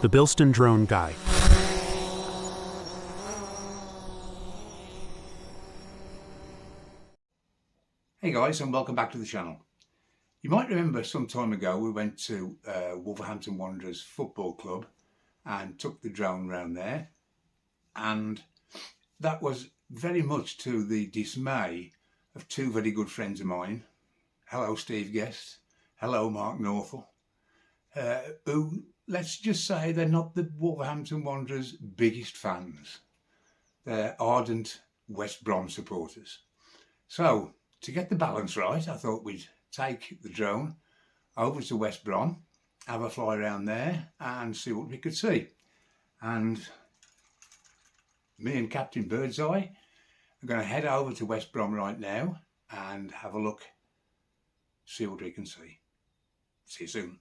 The Bilston Drone Guy. Hey guys, and welcome back to the channel. You might remember some time ago we went to Wolverhampton Wanderers Football Club and took the drone round there, and that was very much to the dismay of two very good friends of mine. Hello Steve Guest, hello Mark Northall, who, let's just say, they're not the Wolverhampton Wanderers' biggest fans. They're ardent West Brom supporters. So, to get the balance right, I thought we'd take the drone over to West Brom, have a fly around there and see what we could see. And me and Captain Birdseye are going to head over to West Brom right now and have a look, see what we can see. See you soon.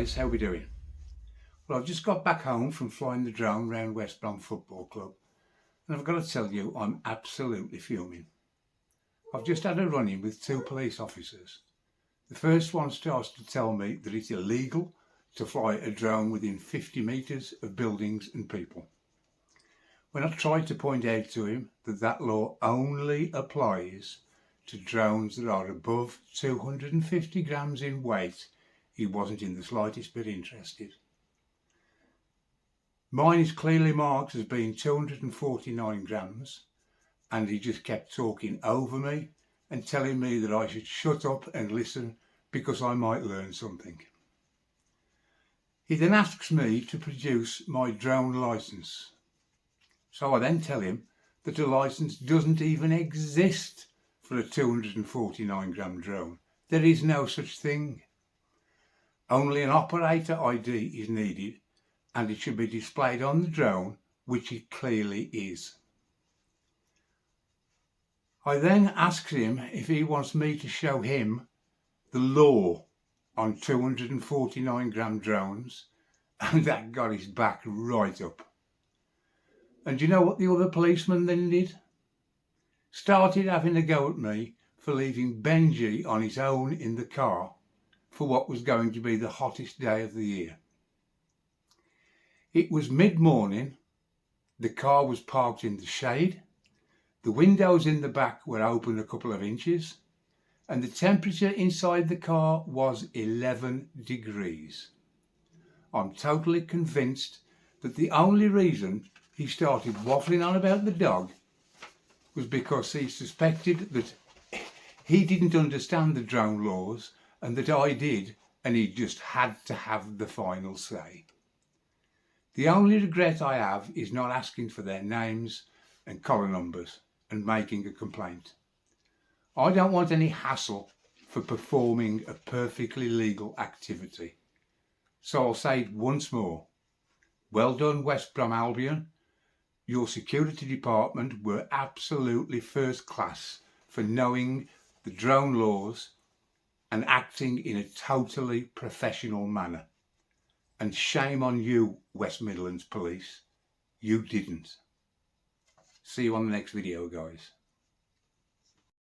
guys, how we doing? Well, I've just got back home from flying the drone round West Brom Football Club, and I've got to tell you, I'm absolutely fuming. I've just had a run-in with two police officers. The first one starts to tell me that it's illegal to fly a drone within 50 metres of buildings and people. When I tried to point out to him that that law only applies to drones that are above 250 grams in weight, he wasn't in the slightest bit interested. Mine is clearly marked as being 249 grams, and he just kept talking over me and telling me that I should shut up and listen because I might learn something. He then asks me to produce my drone licence. So I then tell him that a licence doesn't even exist for a 249 gram drone. There is no such thing. Only an operator ID is needed, and it should be displayed on the drone, which it clearly is. I then ask him if he wants me to show him the law on 249 gram drones, and that got his back right up. And do you know what the other policeman then did? Started having a go at me for leaving Benji on his own in the car for what was going to be the hottest day of the year. It was mid-morning, the car was parked in the shade, the windows in the back were open a couple of inches, and the temperature inside the car was 11 degrees. I'm totally convinced that the only reason he started waffling on about the dog was because he suspected that he didn't understand the drone laws and that I did, and he just had to have the final say. The only regret I have is not asking for their names and collar numbers and making a complaint. I don't want any hassle for performing a perfectly legal activity. So I'll say it once more. Well done, West Brom Albion. Your security department were absolutely first class for knowing the drone laws and acting in a totally professional manner. And shame on you, West Midlands Police. You didn't. See you on the next video, guys.